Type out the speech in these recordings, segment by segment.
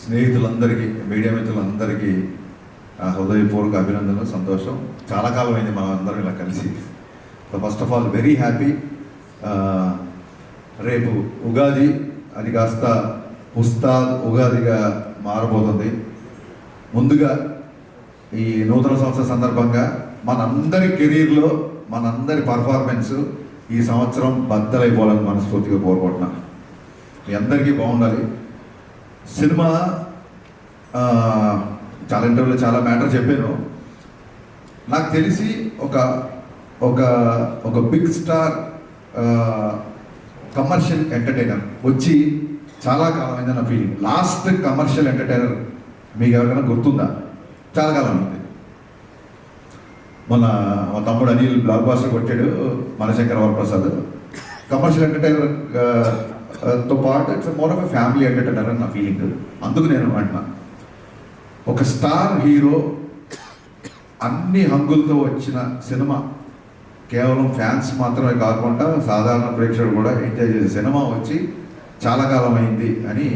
స్నేహితులందరికీ, media మిత్రులందరికీ హృదయపూర్వక అభినందనలు, సంతోషం. చాలా కాలం అయింది మనం అందరం ఇలా కలిసి. So first of all very happy. రేపు ఉగాది, అది కాస్త ఉస్తాద్ ఉగాదిగా మారబోతుంది. ముందుగా ఈ నూతన సంవత్సర సందర్భంగా మనందరి కెరీర్లో మనందరి పర్ఫార్మెన్స్ ఈ సంవత్సరం బద్దలైపోవాలని మనస్ఫూర్తిగా కోరుకుంటున్నా. మీ అందరికీ బాగుండాలి. సినిమా చాలా ఇంటర్వ్యూలో చాలా మ్యాటర్ చెప్పాను. నాకు తెలిసి ఒక ఒక ఒక బిగ్ స్టార్ కమర్షియల్ ఎంటర్టైనర్ వచ్చి చాలా కాలమైంది నా ఫీలింగ్. లాస్ట్ కమర్షియల్ ఎంటర్టైనర్ మీకు ఎవరికైనా గుర్తుందా? చాలా కాలం అయింది. మన మా తమ్ముడు అనిల్ బ్లాక్ బాస్టర్ కొట్టాడు, మనశంకర వరప్రసాద్. కమర్షియల్ ఎంటర్టైనర్ తో పాటు it's more of a family entertainer అని నా ఫీలింగ్. అందుకు నేను అంటున్నా, ఒక స్టార్ హీరో అన్ని హంగులతో వచ్చిన సినిమా, కేవలం ఫ్యాన్స్ మాత్రమే కాకుండా సాధారణ ప్రేక్షకులు కూడా ఎంజాయ్ చేసే సినిమా వచ్చి చాలా కాలం అయింది అని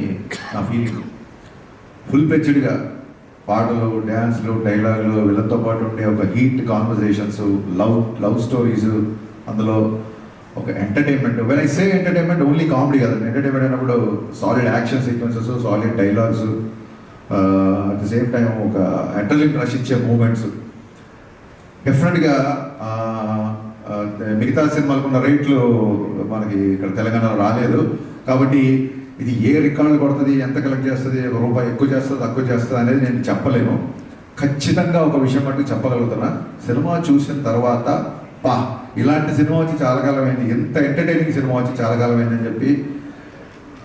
నా ఫీలింగ్. ఫుల్ పెచ్డ్గా పాటలు, డ్యాన్స్లు, డైలాగులు, వీళ్ళతో పాటు ఉండే ఒక హీట్ కాన్వర్జేషన్స్, లవ్ స్టోరీస్, అందులో ఒక entertainment. When I say entertainment only comedy కాదండి. ఎంటర్టైన్మెంట్ అయినప్పుడు solid action sequences, solid dialogues, at the same time ఒక అడ్రినలిన్ రష్ ఇచ్చే మూమెంట్స్. డెఫినెట్గా మిగతా సినిమాలకు ఉన్న రేట్లు మనకి ఇక్కడ తెలంగాణలో రాలేదు. కాబట్టి ఇది ఏ రికార్డు కొడుతుంది, ఎంత కలెక్ట్ చేస్తుంది, ₹1 ఎక్కువ చేస్తుంది, తక్కువ చేస్తుంది అనేది నేను చెప్పలేను. ఖచ్చితంగా ఒక విషయం మటుకు చెప్పగలుగుతున్నా, సినిమా చూసిన తర్వాత ఇలాంటి సినిమా వచ్చి చాలా కాలం అయింది, ఎంత ఎంటర్టైనింగ్ సినిమా వచ్చి చాలా కాలం అయిందని చెప్పి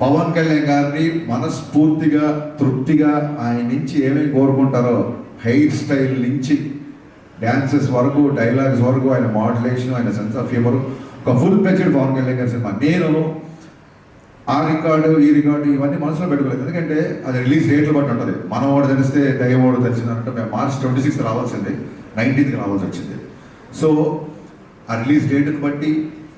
పవన్ కళ్యాణ్ గారిని మనస్ఫూర్తిగా, తృప్తిగా ఆయన నుంచి ఏమేమి కోరుకుంటారో, హెయిర్ స్టైల్ నుంచి డ్యాన్సెస్ వరకు, డైలాగ్స్ వరకు, ఆయన మోడ్యులేషన్, ఆయన సెన్స్ ఆఫ్ హ్యూమర్, ఒక ఫుల్ ప్లెజ్డ్ పవన్ కళ్యాణ్ గారి సినిమా. నేను ఆ రికార్డు, ఈ రికార్డు ఇవన్నీ మనసులో పెట్టుకోలేదు. ఎందుకంటే అది రిలీజ్ డేట్లు బట్టి ఉంటుంది. మనవాడు తెలిస్తే దయ్యవాడు తెలిసిందంటే మేము March 26 రావాల్సింది, 19th రావాల్సి వచ్చింది. సో ఆ రిలీజ్ డేట్ని బట్టి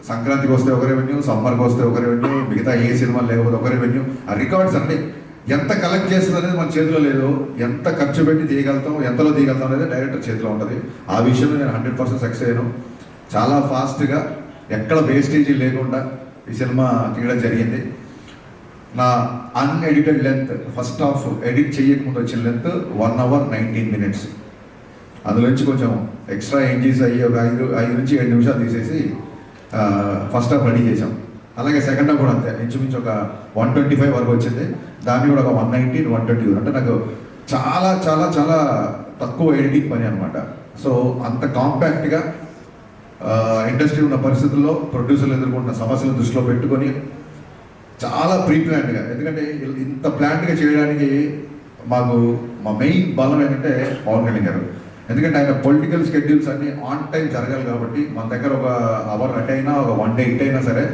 సంక్రాంతికి వస్తే ఒక రెవెన్యూ, సమ్మర్కి వస్తే ఒక రెవెన్యూ, మిగతా ఏ సినిమా లేకపోతే ఒక రెవెన్యూ. ఆ రికార్డ్స్ అన్నీ ఎంత కలెక్ట్ చేస్తుంది అనేది మన చేతిలో లేదు. ఎంత ఖర్చు పెట్టి తీయగలుగుతాం, ఎంతలో తీయగలుగుతాం అనేది డైరెక్టర్ చేతిలో ఉంటుంది. ఆ విషయంలో నేను 100% సక్సెస్ అయ్యాను. చాలా ఫాస్ట్గా, ఎక్కడ వేస్టేజీ లేకుండా ఈ సినిమా తీయడం జరిగింది. నా unedited length, first half edit చేయకముందు వచ్చిన లెంత్ 1 hour 19 minutes. అందులోంచి కొంచెం ఎక్స్ట్రా ఎంజీస్ అయ్యి ఒక 5 నుంచి 7 నిమిషాలు తీసేసి ఫస్ట్ హాఫ్ రెడీ చేసాం. అలాగే సెకండ్ హాఫ్ కూడా అంతే, ఇంచుమించు ఒక 125 వరకు వచ్చింది. దాన్ని కూడా ఒక 119, 120. అంటే నాకు చాలా చాలా చాలా తక్కువ ఎడిటింగ్ పని అనమాట. సో అంత కాంపాక్ట్గా ఇండస్ట్రీ ఉన్న పరిస్థితుల్లో ప్రొడ్యూసర్లు ఎదుర్కొంటున్న సమస్యలను దృష్టిలో పెట్టుకొని చాలా ప్రీ ప్లాన్డ్గా, ఎందుకంటే ఇంత ప్లాన్డ్గా చేయడానికి మాకు మా మెయిన్ బలం ఏంటంటే పవన్ కళ్యాణ్ గారు. ఎందుకంటే ఆయన పొలిటికల్ షెడ్యూల్స్ అన్నీ ఆన్ టైం జరగాలి కాబట్టి మన దగ్గర ఒక అవర్ అట్ అయినా, ఒక 1 day ఇట్ అయినా సరే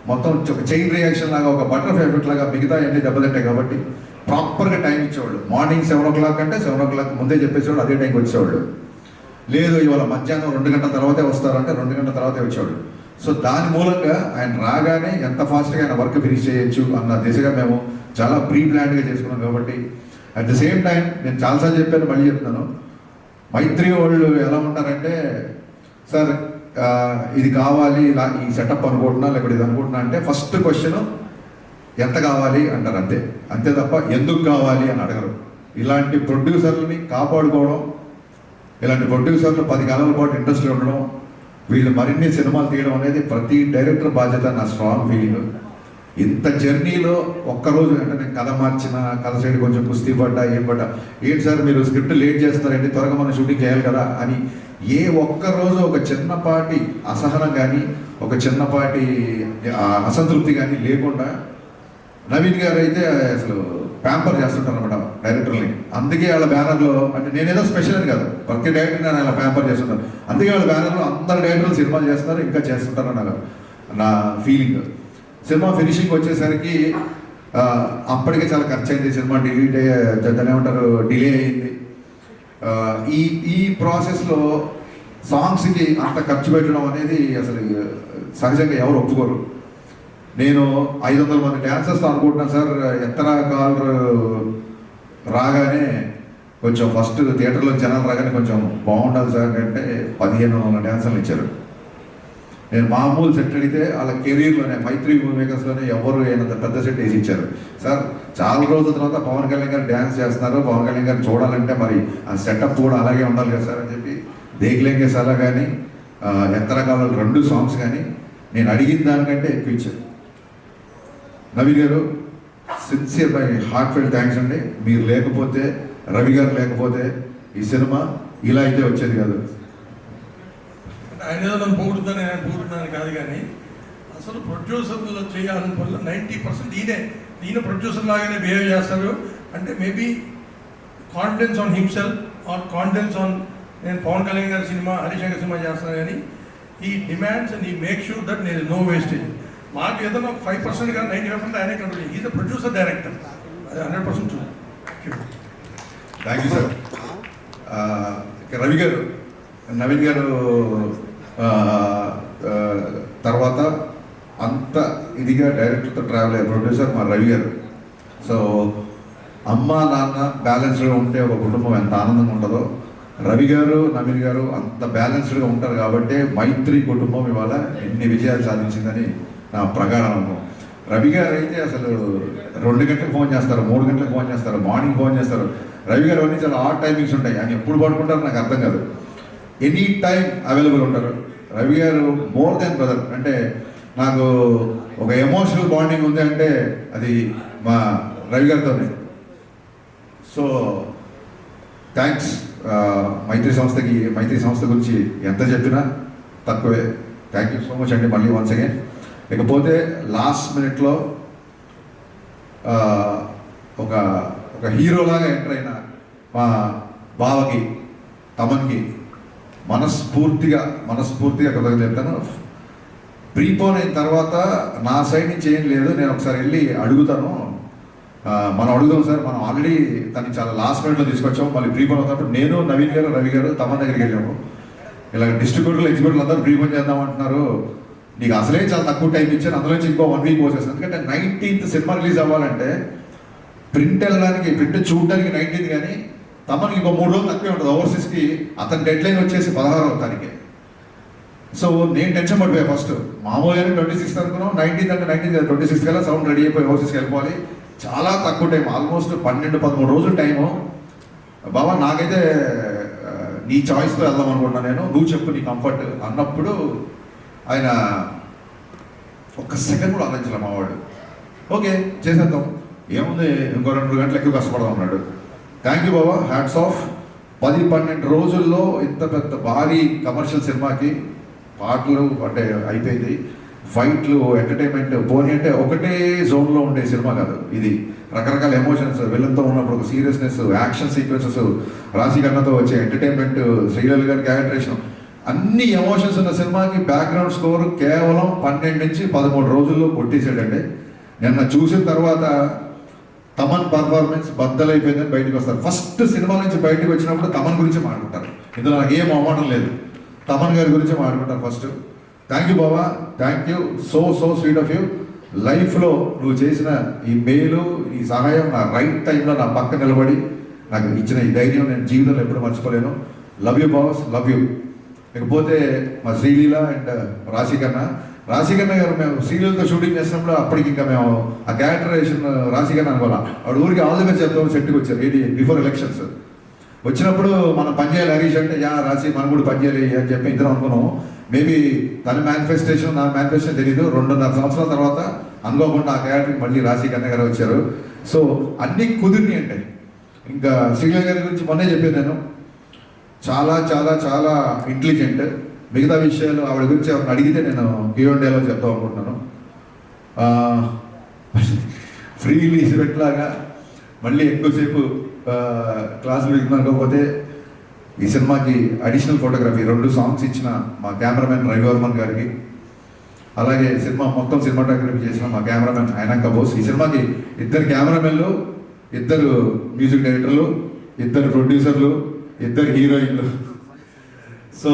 మొత్తం ఒక చైన్ రియాక్షన్ లాగా, ఒక బటర్ఫ్లై ఎఫెక్ట్ లాగా మిగతా అన్ని దెబ్బతింటాయి. కాబట్టి ప్రాపర్గా టైం ఇచ్చేవాళ్ళు. మార్నింగ్ 7 o'clock అంటే 7 o'clock ముందే చెప్పేసేవాళ్ళు, అదే టైంకి వచ్చేవాళ్ళు. లేదు ఇవాళ మధ్యాహ్నం 2 గంటల తర్వాతే వస్తారంటే 2 గంటల తర్వాతే వచ్చేవాళ్ళు. సో దాని మూలంగా ఆయన రాగానే ఎంత ఫాస్ట్గా ఆయన వర్క్ ఫినిష్ చేయొచ్చు అన్న దిశగా మేము చాలా ప్రీ ప్లాన్డ్గా చేసుకున్నాం. కాబట్టి అట్ ద సేమ్ టైం నేను చాలాసార్లు చెప్పాను, మళ్ళీ చెప్తున్నాను, మైత్రి వాళ్ళు ఎలా ఉంటారంటే, సార్ ఇది కావాలి, ఇలా ఈ సెటప్ అనుకుంటున్నా, లేకపోతే ఇది అనుకుంటున్నా అంటే ఫస్ట్ క్వశ్చన్ ఎంత కావాలి అంటారు, అంతే. అంతే తప్ప ఎందుకు కావాలి అని అడగరు. ఇలాంటి ప్రొడ్యూసర్లని కాపాడుకోవడం, ఇలాంటి ప్రొడ్యూసర్లు 10 కాలాల పాటు ఇండస్ట్రీ ఉండడం, వీళ్ళు మరిన్ని సినిమాలు తీయడం అనేది ప్రతి డైరెక్టర్ బాధ్యత, నా స్ట్రాంగ్ ఫీలింగ్. ఇంత జర్నీలో ఒక్కరోజు అంటే నేను కథ మార్చిన, కథ సైడ్ కొంచెం కుస్తీ పడ్డా, ఏం పడ్డా, ఏంటి సార్ మీరు స్క్రిప్ట్ లేట్ చేస్తున్నారంటే త్వరగా మనం షూటింగ్ చేయాలి కదా అని ఏ ఒక్కరోజు ఒక చిన్నపాటి అసహనం కానీ, ఒక చిన్నపాటి అసంతృప్తి కానీ లేకుండా నవీన్ గారు అయితే అసలు ప్యాంపర్ చేస్తుంటారు అనమాట డైరెక్టర్ని. అందుకే వాళ్ళ బ్యానర్లో, అంటే నేనేదో స్పెషల్ అని కాదు, ప్రతి డైరెక్టర్ నేను అలా ప్యాంపర్ చేస్తుంటాను. అందుకే వాళ్ళ బ్యానర్లో అందరు డైరెక్టర్లు సినిమాలు చేస్తున్నారు, ఇంకా చేస్తుంటారు నా ఫీలింగ్. సినిమా ఫినిషింగ్ వచ్చేసరికి అప్పటికే చాలా ఖర్చు అయింది. సినిమా డిలే అయింది. ఈ ప్రాసెస్లో సాంగ్స్కి అంత ఖర్చు పెట్టడం అనేది అసలు సహజంగా ఎవరు ఒప్పుకోరు. నేను 500 మంది డ్యాన్సర్స్ అనుకుంటున్నాను సార్, ఎత్తరా కాలర్ రాగానే కొంచెం ఫస్ట్ థియేటర్లో జనాలు రాగానే కొంచెం బాగుండాలి సార్ అంటే 1500 డ్యాన్సర్లు ఇచ్చారు. నేను మామూలు సెట్ అడిగితే వాళ్ళ కెరీర్లోనే మైత్రి మూవీ మేకర్స్లోనే ఎవరు అయినంత పెద్ద సెట్ వేసి ఇచ్చారు. సార్ చాలా రోజుల తర్వాత పవన్ కళ్యాణ్ గారు డ్యాన్స్ చేస్తున్నారు, పవన్ కళ్యాణ్ గారు చూడాలంటే మరి ఆ సెటప్ కూడా అలాగే ఉండాలి కదా సార్ అని చెప్పి దేఖ్లేంగే సాలా కానీ ఎంత రకాల 2 సాంగ్స్ కానీ నేను అడిగిన దానికంటే ఎక్కువ ఇచ్చారు. నవీన్ గారు sincere by heartfelt thanks అండి. మీరు లేకపోతే, రవి గారు లేకపోతే ఈ సినిమా ఇలా అయితే వచ్చేది కాదు. ఆయన ఏదో నన్ను పొగుడుతాను కాదు, కానీ అసలు ప్రొడ్యూసర్లు చేయాలని వల్ల 90% ఈయన ప్రొడ్యూసర్ లాగానే బిహేవ్ చేస్తారు. అంటే maybe confidence on himself are confidence on నేను పవన్ కళ్యాణ్ గారి సినిమా, హరిశంకర్ సినిమా చేస్తాను, కానీ ఈ డిమాండ్స్ అండ్ ఈ మేక్ షూర్ దట్ నేను నో వేస్టేజ్. మాకు ఏదైనా 5% కానీ 95% ఆయనే control. Is the producer director, అది 100% true. Thank you sir. Ravi గారు, నవీన్ గారు తర్వాత అంత ఇదిగా డైరెక్టర్తో ట్రావెల్ అయ్యే ప్రొడ్యూసర్ మా రవి గారు. సో అమ్మ నాన్న బ్యాలెన్స్డ్గా ఉంటే ఒక కుటుంబం ఎంత ఆనందంగా ఉంటుందో, రవి గారు నవీన్ గారు అంత బ్యాలెన్స్డ్గా ఉంటారు కాబట్టి మైత్రి కుటుంబం ఇవాళ ఎన్ని విజయాలు సాధించిందని నా ప్రగాఢ నమ్మకం. రవి గారు అయితే అసలు 2 గంటలకు ఫోన్ చేస్తారు, 3 గంటలకు ఫోన్ చేస్తారు, మార్నింగ్ ఫోన్ చేస్తారు. రవి గారు అన్నీ చాలా ఆడ్ టైమింగ్స్ ఉంటాయి, ఆయన ఎప్పుడు పడుకుంటారో నాకు అర్థం కాదు. ఎనీ టైం అవైలబుల్ ఉంటారు. రవి గారు మోర్ దెన్ బ్రదర్. అంటే నాకు ఒక ఎమోషనల్ బాండింగ్ ఉంది అంటే అది మా రవి గారితోనే. So thanks. మైత్రి సంస్థ గురించి ఎంత చెప్పినా తక్కువే. థ్యాంక్ యూ సో మచ్ అండి మళ్ళీ వన్స్ అగైన్. ఇకపోతే లాస్ట్ మినిట్లో ఒక హీరోలాగా ఎంటర్ అయిన మా బావకి, తమన్కి మనస్ఫూర్తిగా కృతజ్ఞతలు చెప్తాను. ప్రీపోన్ అయిన తర్వాత నా సైడ్ నుంచి ఏం లేదు, నేను ఒకసారి వెళ్ళి అడుగుతాను. మనం అడుగుదాం సార్, మనం ఆల్రెడీ తనని చాలా లాస్ట్ మినిట్లో తీసుకొచ్చాము. మళ్ళీ ప్రీపోన్ అవుతున్నప్పుడు నేను, నవీన్ గారు, రవి గారు తమన్ దగ్గరికి వెళ్ళాము. ఇలా డిస్ట్రిబ్యూటర్లు, ఎగ్జిబ్యూటర్లు అందరూ ప్రీపోన్ చేద్దాం అంటున్నారు, నీకు అసలే చాలా తక్కువ టైం ఇచ్చాను, అందులో నుంచి ఇంకో 1 వీక్ పోసేస్తాను. ఎందుకంటే 19th సినిమా రిలీజ్ అవ్వాలంటే ప్రింట్ చూడడానికి 19th, కానీ తమకి ఇంకో 3 రోజులు తక్కువే ఉంటుంది ఓవర్సీస్కి. అతని డెడ్ లైన్ వచ్చేసి 16వ తారీఖే. సో నేను టెన్షన్ పడిపోయా. ఫస్ట్ మామూలుగానే 26th అనుకున్నాం, 19th అంటే 19th 26th కల్లా సౌండ్ రెడీ అయిపోయి ఓవర్సీస్కి వెళ్ళిపోవాలి. చాలా తక్కువ టైం, ఆల్మోస్ట్ 12-13 రోజుల టైము. బాబా నాకైతే నీ చాయిస్తో వెళ్దాం అనుకుంటున్నాను నేను, నువ్వు చెప్పు నీ కంఫర్ట్ అన్నప్పుడు ఆయన ఒక్క సెకండ్ కూడా ఆలోచించాలి మావాడు. ఓకే చేసేద్దాం, ఏముంది ఇంకో 2 గంటలు ఎక్కువ కష్టపడదాం అన్నాడు. Thank you Baba, hats off. 10-12 రోజుల్లో ఇంత పెద్ద భారీ కమర్షియల్ సినిమాకి పాటలు అంటే అయిపోయింది, ఫైట్లు, ఎంటర్టైన్మెంట్ పోనీ అంటే ఒకటే జోన్లో ఉండే సినిమా కాదు ఇది. రకరకాల ఎమోషన్స్, విలన్తో ఉన్నప్పుడు ఒక సీరియస్నెస్, యాక్షన్ సీక్వెన్సెస్, రాశికన్నతో వచ్చే ఎంటర్టైన్మెంట్, శ్రీలల్ గారి క్యారెక్టరేషన్, అన్ని ఎమోషన్స్ ఉన్న సినిమాకి బ్యాక్గ్రౌండ్ స్కోర్ కేవలం 12-13 రోజుల్లో కొట్టేసాడండి. నిన్న చూసిన తర్వాత తమన్ పర్ఫార్మెన్స్ బద్దలైపోయిందని బయటకు వస్తారు. ఫస్ట్ సినిమా నుంచి బయటకు వచ్చినప్పుడు తమన్ గురించి మాట్లాడతారు. ఇందులో నాకు ఏం అవమానం లేదు, తమన్ గారి గురించి మాట్లాడతారు first. Thank you Baba, thank you, so sweet of you. లైఫ్లో నువ్వు చేసిన ఈ మేలు, ఈ సహాయం, నా రైట్ టైంలో నా పక్క నిలబడి నాకు ఇచ్చిన ఈ ధైర్యం నేను జీవితంలో ఎప్పుడు మర్చిపోలేను. Love you boss, love you. ఇకపోతే మా శ్రీలీల అండ్ రాశికన్న గారు, మేము శ్రీలీలతో షూటింగ్ చేసినప్పుడు అప్పటికి ఇంకా మేము ఆ క్యారెక్టరైజేషన్ రాశికన్న అనుకోవాలి. ఆవిడ ఊరికి ఆల్ ది బెస్ట్ చెప్తామని సెట్కి వచ్చారు బిఫోర్ ఎలక్షన్స్. వచ్చినప్పుడు మనం పనిచేయాలి హరీష్ అంటే, రాశి మనం కూడా పనిచేయాలి అని చెప్పి ఇద్దరం అనుకున్నాము. మేబీ తన మేనిఫెస్టేషన్ నా మేనిఫెస్టేషన్ తెలీదు. 2.5 సంవత్సరాల తర్వాత అనుకోకుండా ఆ క్యారెక్టర్కి మళ్ళీ రాశికన్న గారు వచ్చారు. సో అన్నీ కుదిరినాయి అంటే. ఇంకా శ్రీలీల గారి గురించి మొన్నే చెప్పాను నేను, చాలా చాలా చాలా ఇంటెలిజెంట్. మిగతా విషయాలు ఆవిడ గురించి ఆవిడ అడిగితే నేను Q&Aలో చెప్తాం అనుకుంటున్నాను. ఫ్రీ రిలీజ్ పెట్టలాగా మళ్ళీ ఎక్కువసేపు క్లాసులు వినకపోతే ఈ సినిమాకి అడిషనల్ ఫోటోగ్రఫీ 2 సాంగ్స్ ఇచ్చిన మా కెమెరామెన్ రవివర్మన్ గారికి, అలాగే మొత్తం సినిమాటోగ్రఫీ చేసిన మా కెమెరామెన్ అయినాక బోస్. ఈ సినిమాకి 2 కెమెరామెన్లు, 2 మ్యూజిక్ డైరెక్టర్లు, 2 ప్రొడ్యూసర్లు, 2 హీరోయిన్లు. సో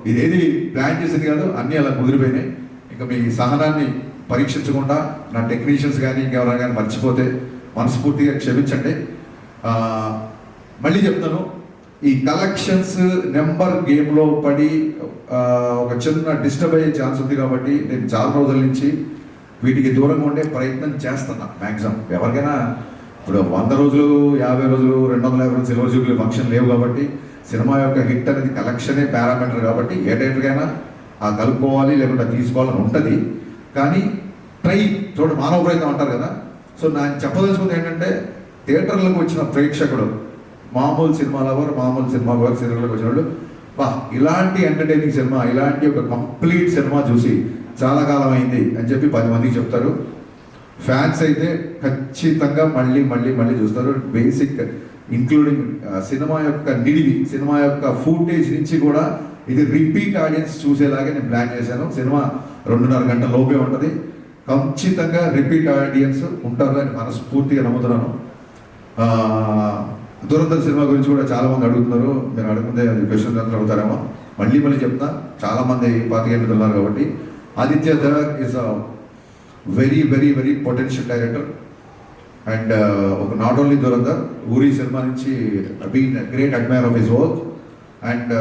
ఇదేది ప్లాన్ చేసింది కాదు, అన్నీ అలా కుదిరిపోయినాయి. ఇంకా మీ సహనాన్ని పరీక్షించకుండా నా టెక్నీషియన్స్ కానీ ఇంకెవరైనా కానీ మర్చిపోతే మనస్ఫూర్తిగా క్షమించండి. మళ్ళీ చెప్తాను, ఈ కలెక్షన్స్ నెంబర్ గేమ్లో పడి ఒక చిన్న డిస్టర్బ్ అయ్యే ఛాన్స్ ఉంది కాబట్టి నేను చాలా రోజుల నుంచి వీటికి దూరంగా ఉండే ప్రయత్నం చేస్తున్నా మ్యాక్సిమం. ఎవరికైనా ఇప్పుడు 100 రోజులు 50 రోజులు 250 రోజులు సిల్వర్ జూబ్లీ ఫంక్షన్ లేవు కాబట్టి సినిమా యొక్క హిట్ అనేది కలెక్షనే పారామీటర్ కాబట్టి ఏ డైరెక్టర్కైనా ఆ కలుపుకోవాలి లేకుంటే తీసుకోవాలని ఉంటుంది. కానీ ట్రై చూడండి, మానవ ప్రయత్నం అంటారు కదా. సో నేను చెప్పదలుచుకుంది ఏంటంటే థియేటర్లకు వచ్చిన ప్రేక్షకుడు మామూలు సినిమా లవర్, మామూలు సినిమా లవర్, సినిమాలకు వచ్చిన వాళ్ళు బా ఇలాంటి ఎంటర్టైనింగ్ సినిమా, ఇలాంటి ఒక కంప్లీట్ సినిమా చూసి చాలా కాలం అయింది అని చెప్పి 10 మందికి చెప్తారు. ఫ్యాన్స్ అయితే ఖచ్చితంగా మళ్ళీ మళ్ళీ మళ్ళీ చూస్తారు. బేసిక్ ఇంక్లూడింగ్ సినిమా యొక్క నిడివి, సినిమా యొక్క ఫుటేజ్ నుంచి కూడా ఇది రిపీట్ ఆడియన్స్ చూసేలాగే నేను ప్లాన్ చేశాను. సినిమా 2.5 గంటల లోపే ఉంటుంది. ఖచ్చితంగా రిపీట్ ఆడియన్స్ ఉంటారు అని మనస్ఫూర్తిగా నమ్ముతున్నాను. దురంధర్ సినిమా గురించి కూడా చాలామంది అడుగుతున్నారు. మీరు అడుగుతుందే అది క్వశ్చన్ అడుగుతారేమో. మళ్ళీ మళ్ళీ చెప్తా, చాలామంది 25 ఏళ్ళు ఉన్నారు కాబట్టి Aditya Dhar is a very very very potential director. And ఒక not only Dhurandhar, Uri cinema నుంచి been great admire of his work. And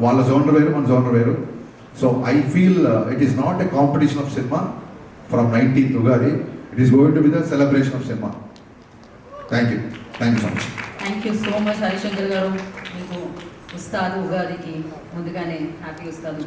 వాళ్ళ జోనర్ వేరు, మన జోనర్ వేరు. So I feel it is not a competition of cinema from 19th Ugadi. It is going to be the celebration of cinema. Thank you so much. Thank you so much Harishankar గారు. మీకు ఉస్తాద్ ఉగాదికి ముందుగానే happy Ustaad.